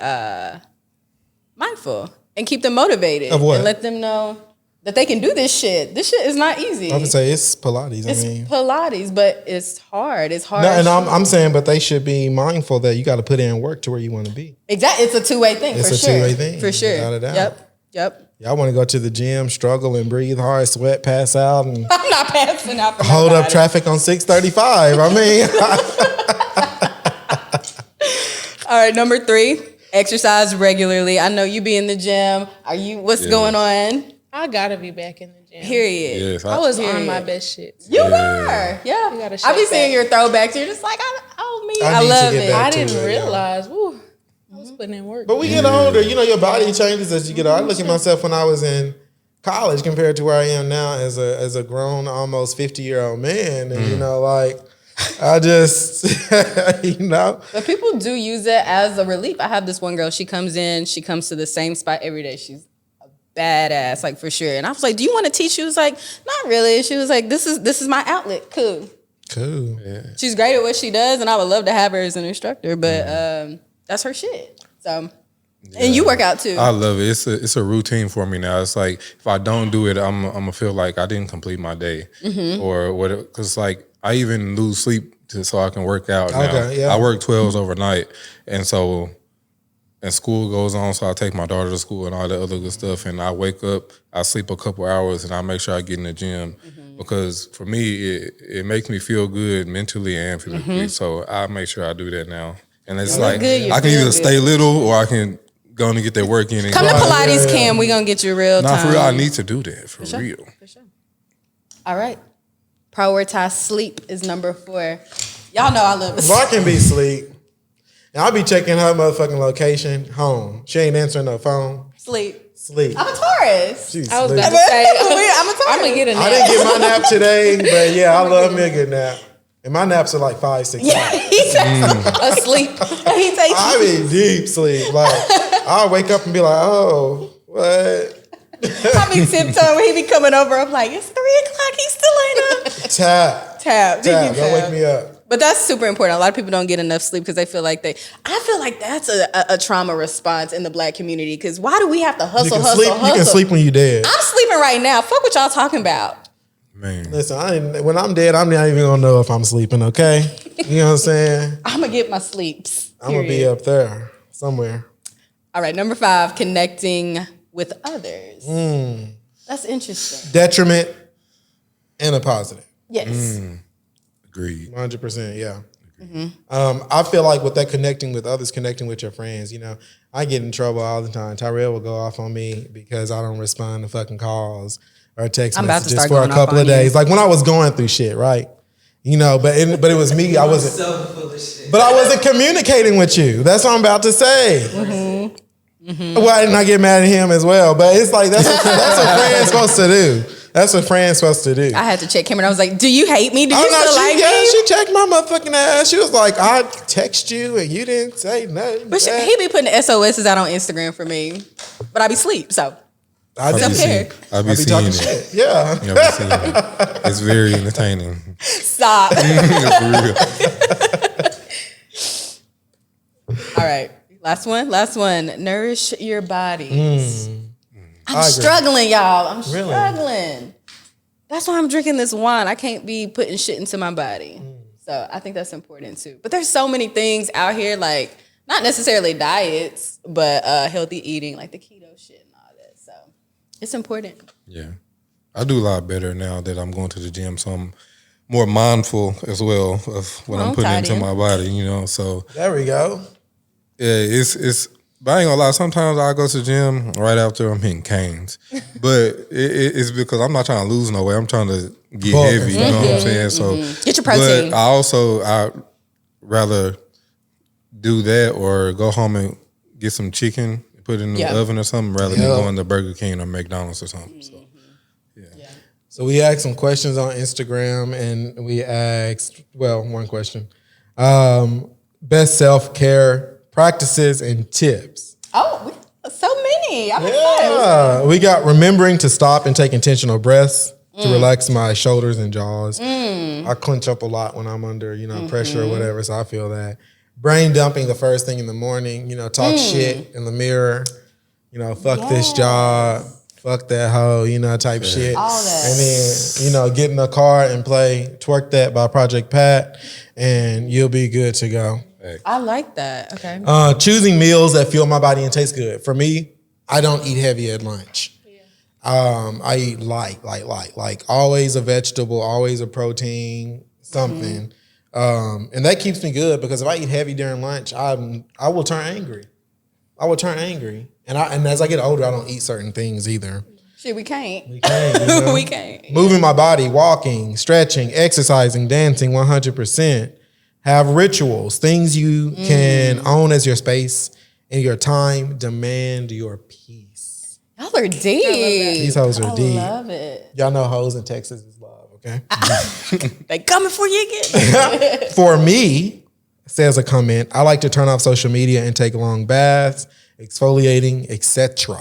mindful and keep them motivated. Of what? And let them know that they can do this shit. This shit is not easy. I would say it's Pilates. It's Pilates, but it's hard. It's hard. No, and I'm saying, but they should be mindful that you got to put in work to where you want to be. Exactly. It's a two-way thing, It's for a sure. two-way thing, For sure. without a doubt. Yep. Y'all want to go to the gym, struggle and breathe hard, sweat, pass out, and I'm not passing out for hold up nobody. traffic on 635. I mean, All right, number 3, exercise regularly. I know you be in the gym. What's going on? I gotta be back in the gym. Period. Yes, I was Period. on my best shit. You are. Yeah. You gotta I be shake seeing back. your throwbacks. You're just like, I I need to love get it. back I to didn't it, yeah. realize. Woo, I was putting in work. but we get older. You know, your body changes as you get older. I look at myself when I was in college compared to where I am now as a grown, almost 50-year-old man, and you know, like I just, you know. But people do use it as a relief. I have this one girl. She comes to the same spot every day. She's a badass, like for sure. And I was like, "Do you want to teach?" She was like, "Not really." She was like, "This is my outlet." Cool. Yeah. She's great at what she does, and I would love to have her as an instructor. But that's her shit. So, and you work out too. I love it. It's a routine for me now. It's like if I don't do it, I'm gonna feel like I didn't complete my day or whatever. Because like I even lose sleep so I can work out now. Okay, yeah. I work 12s overnight, and so and school goes on. So I take my daughter to school and all that other good stuff. And I wake up, I sleep a couple hours, and I make sure I get in the gym because for me it makes me feel good mentally and physically. So I make sure I do that now. And it's like good, you I can feel either good. stay little or I can go and get that work in. And Come to go. Pilates Cam. We're going to get you real Nah, time. for real, I need to do that for real. For sure. All right. Prioritize sleep is number 4. Y'all know I love this. Bar can be sleep. And I'll be checking her motherfucking location home. She ain't answering no phone. Sleep. Sleep. I'm a Taurus. She's I was sleep. about to say, I'm a Taurus. I'm gonna get a nap. I didn't get my nap today, but yeah, I love me a good nap. And my naps are like 5-6 Yeah, hours. he takes asleep. He takes. I be deep sleep. Like I'll wake up and be like, oh, what? I be tiptoeing when he be coming over. I'm like, it's 3:00. He still ain't up. Tap. Tap. Don't wake me up. But that's super important. A lot of people don't get enough sleep because they feel like I feel like that's a trauma response in the Black community. Because why do we have to hustle, hustle? You can sleep when you dead. I'm sleeping right now. Fuck what y'all talking about. Man. Listen, when I'm dead, I'm not even gonna know if I'm sleeping. Okay, you know what I'm saying? I'm gonna get my sleeps. I'm gonna be up there somewhere. All right, number 5, connecting with others. That's interesting. Detriment and a positive. Yes. Agreed. 100%. Yeah. I feel like with that connecting with others, connecting with your friends, you know, I get in trouble all the time. Tyrell will go off on me because I don't respond to fucking calls or text I'm about to messages start for a going off couple on of you. days. Like when I was going through shit, right? You know, but it was me. I wasn't. So full of shit. But I wasn't communicating with you. That's what I'm about to say. Well, I did not get mad at him as well. But it's like that's what friends supposed to do. That's what friends supposed to do. I had to check Cameron. I was like, do you hate me? Do you Oh, no, still like me? she checked my motherfucking ass. She was like, I text you and you didn't say nothing. But he be putting SOSs out on Instagram for me. But I be asleep, so. I Self just care. I be be seeing talking it. shit. Yeah. Yeah, I be seeing it. It's very entertaining. Stop. For real. All right. Last one. Nourish your bodies. I'm I agree. struggling, y'all. I'm Really? struggling. That's why I'm drinking this wine. I can't be putting shit into my body. So I think that's important too. But there's so many things out here, like not necessarily diets, but healthy eating, like the keto shit and all that. So it's important. Yeah. I do a lot better now that I'm going to the gym. So I'm more mindful as well of what I'm putting into my body, you know. So there we go. Yeah, it's. But I ain't gonna lie. Sometimes I go to the gym right after I'm hitting canes, but it's because I'm not trying to lose no weight. I'm trying to get heavy. You know what I'm saying? So get your protein. But I rather do that or go home and get some chicken, put it in the oven or something, rather than going to Burger King or McDonald's or something. So yeah. So we asked some questions on Instagram, and we asked one question: best self-care practices and tips. Oh, so many. I'm excited. We got remembering to stop and take intentional breaths to relax my shoulders and jaws. I clench up a lot when I'm under, pressure or whatever, so I feel that. Brain dumping the first thing in the morning, talk shit in the mirror, fuck this job, fuck that hoe, type shit. All that. And then, get in the car and play Twerk That by Project Pat, and you'll be good to go. I like that. Okay. Choosing meals that fuel my body and taste good. For me, I don't eat heavy at lunch. I eat light, always a vegetable, always a protein, something. And that keeps me good because if I eat heavy during lunch, I will turn angry. And as I get older, I don't eat certain things either. Shit, we can't. We can't. We can't. Moving my body, walking, stretching, exercising, dancing 100%. Have rituals, things you can own as your space and your time. Demand your peace. Y'all are deep. These hoes are deep. I love it. Y'all know hoes in Texas is love, okay? They coming for you again. For me, says a comment, I like to turn off social media and take long baths, exfoliating, etc.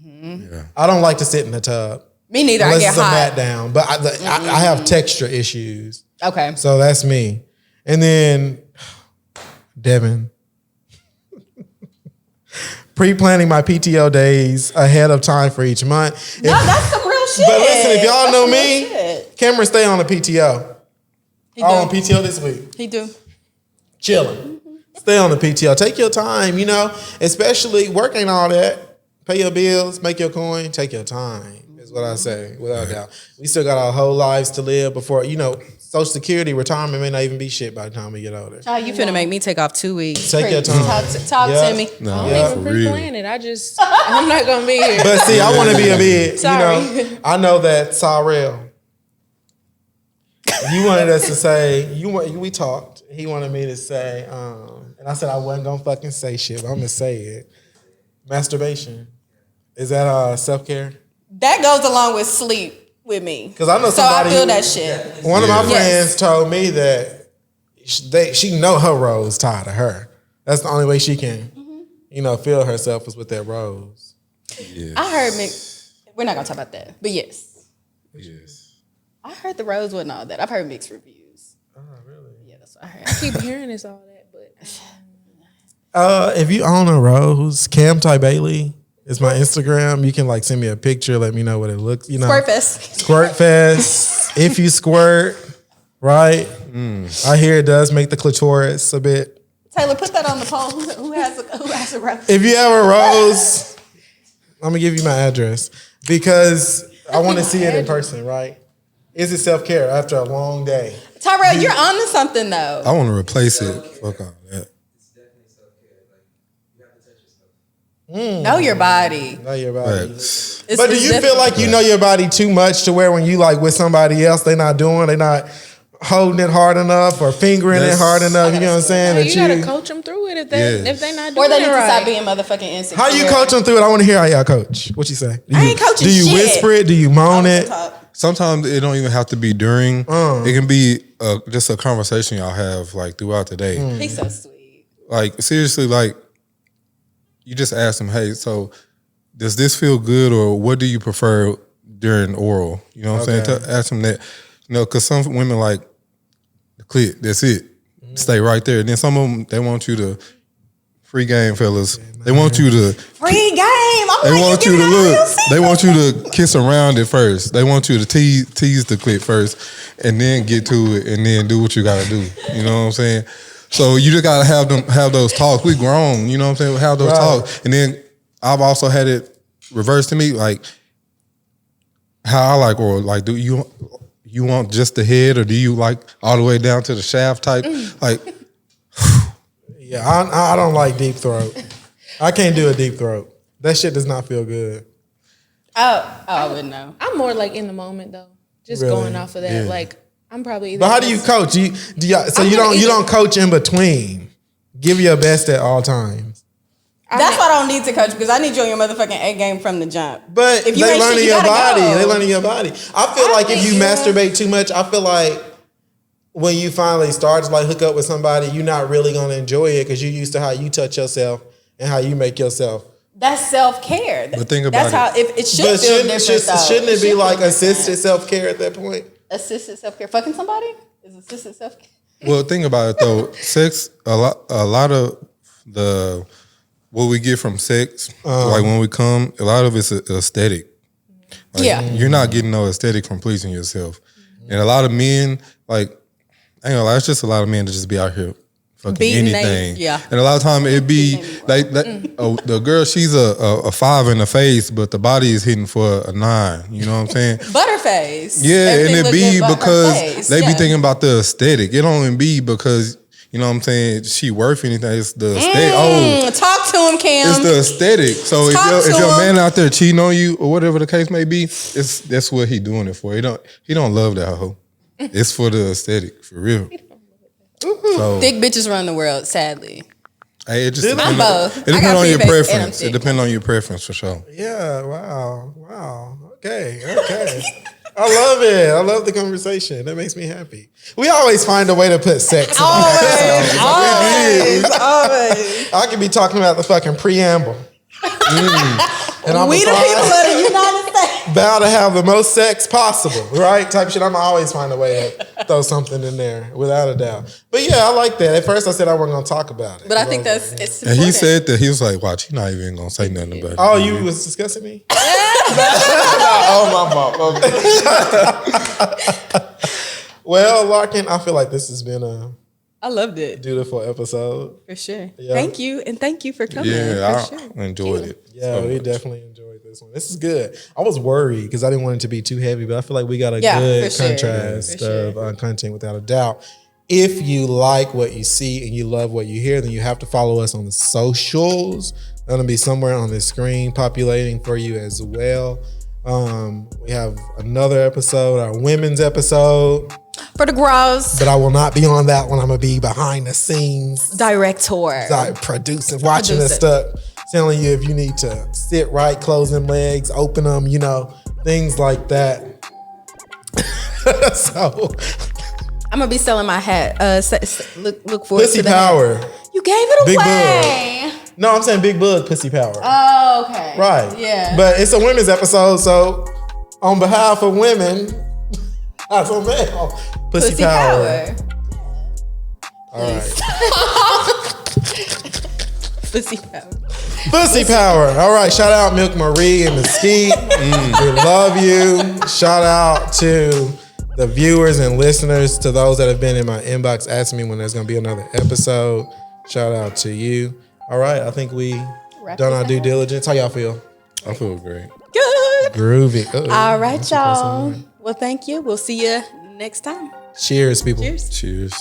Yeah. I don't like to sit in the tub. Me neither. Unless I get it's a hot. mat down. But I have texture issues. Okay. So that's me. And then, Devin, pre-planning my PTO days ahead of time for each month. That's some real shit. But listen, if y'all know me, Cameron stay on the PTO. On PTO this week. He do. Chilling. Stay on the PTO. Take your time, especially work ain't all that. Pay your bills, make your coin, take your time, is what I say, without doubt. We still got our whole lives to live before, Social Security, retirement may not even be shit by the time we get older. Child, you finna make me take off 2 weeks. Take your time. Talk to me. No, I don't even pre-plan it. I'm not gonna be here. But see, I want to be a bit. Sorry. I know that Sarel. You wanted us to say we talked. He wanted me to say, and I said I wasn't gonna fucking say shit, but I'm gonna say it. Masturbation. Is that self-care? That goes along with sleep with me. Because I know somebody. So I feel that shit. One of my friends told me that she know her rose tied to her. That's the only way she can, feel herself is with that rose. Yes. I heard we're not gonna talk about that, but yes. I heard the rose wasn't all that. I've heard mixed reviews. Oh, really? Yeah, that's what I heard. I keep hearing it's all that, but if you own a rose, Cam Ty Bailey is my Instagram. You can send me a picture, let me know what it looks. Squirt Fest. Squirt Fest. If you squirt, right? I hear it does make the clitoris a bit. Taylor, put that on the poll. Who has a rose? If you have a rose, I'm gonna give you my address because I want to see it in person, right? Is it self-care after a long day? Tyrell, you're onto something though. I want to replace it. Fuck all that. Know your body. Know your body. Facts. But do you feel like you know your body too much to where when you with somebody else, they not holding it hard enough or fingering it hard enough? You know what I'm saying? you gotta coach them through it if they not doing or they need it to right. stop being motherfucking insecure. How you coach them through it? I want to hear how y'all coach. What you say? I ain't coaching Do you shit. whisper it? Do you moan it? Sometimes it don't even have to be during. It can be just a conversation y'all have throughout the day. He's so sweet. Seriously, you just ask them, hey, so does this feel good or what do you prefer during oral? You know what I'm saying? Ask them that. Because some women the clit, that's it. Stay right there. And then some of them, they want you to, free game, fellas. They want you to. Free game. They want you to look. They want you to kiss around it first. They want you to tease the clit first and then get to it and then do what you got to do. You know what I'm saying? So you just gotta have those talks. We grown, you know what I'm saying? Have those talks. And then I've also had it reversed to me, how I like oral. Do you you want just the head, or do you like all the way down to the shaft type? Like, yeah, I don't like deep throat. I can't do a deep throat. That shit does not feel good. I wouldn't know. I'm more like in the moment though. Just Really? going off of that. Like I'm probably. But how do you coach? You don't coach in between. Give your best at all times. That's why I don't need to coach, because I need you on your motherfucking A game from the jump. But if you they ain't learning shit, you your gotta body. go. They learning your body. I feel like if you masturbate too much, I feel like when you finally start to like hook up with somebody, you're not really gonna enjoy it because you're used to how you touch yourself and how you make yourself. That's self-care. But think about That's how it should But feel different. shouldn't it be like assisted self-care at that point? Assisted self-care. Fucking somebody is assisted self-care. well, think about it though. Sex, a lot of the what we get from sex, like when we come, a lot of it's aesthetic. Like, you're not getting no aesthetic from pleasing yourself. And a lot of men, like, I ain't gonna lie, it's just a lot of men to just be out here fucking Beating anything. yeah. And a lot of time it be like the girl, she's a 5 in the face, but the body is hitting for a 9. You know what I'm saying? Butterface. Yeah, Everything and it look be good but her because face. they be thinking about the aesthetic. It don't even be because, you know what I'm saying, she worth anything. It's the aesthetic. Talk to him, Cam. It's the aesthetic. So if your man out there cheating on you or whatever the case may be, that's what he doing it for. He don't love that hoe. It's for the aesthetic, for real. So, Thick bitches run the world, sadly. hey, it just I'm both. It depends on your pretty face and I'm preference. It thick. depends on your preference for sure. Yeah. Wow. Okay. I love it. I love the conversation. That makes me happy. We always find a way to put sex in our episodes. Always. I could be talking about the fucking preamble. And I'm We the people of the United States. bound to have the most sex possible, right? Type shit. I'm always find a way to throw something in there, without a doubt. But yeah, I like that. At first, I said I wasn't gonna talk about it. But I think it's And he important. said that he was like, "Watch, he's not even gonna say nothing about it." Oh, you was discussing me? Oh, my mom. Well, Larkin, I feel like this has been a I loved it. beautiful episode. For sure. Yeah. Thank you. And thank you for coming. Yeah, for sure. I enjoyed it. Yeah, so we much. definitely enjoyed this one. This is good. I was worried because I didn't want it to be too heavy, but I feel like we got a Yeah, good for sure. contrast For sure. of content without a doubt. If you like what you see and you love what you hear, then you have to follow us on the socials. They're going to be somewhere on the screen populating for you as well. We have another episode, our women's episode, For the gross but I will not be on that one. I'm going to be behind the scenes. director. Like producing, watching this Producer. stuff, telling you if you need to sit right, close them legs, open them, things like that. So, I'm gonna be selling my hat. Look forward pussy to the power. hat. You gave it Big away. No, I'm saying big bug, pussy power. Oh, okay. Right. Yeah. But it's a women's episode, so on behalf of women, as a male, pussy power. All right. Pussy power. Pussy power. All right. Shout out Milk Marie and Mesquite. We love you. Shout out to the viewers and listeners, to those that have been in my inbox asking me when there's going to be another episode. Shout out to you. All right. I think we done our due diligence. How y'all feel? I feel great. Good. Groovy. All right, y'all. Well, thank you. We'll see you next time. Cheers, people. Cheers. Cheers.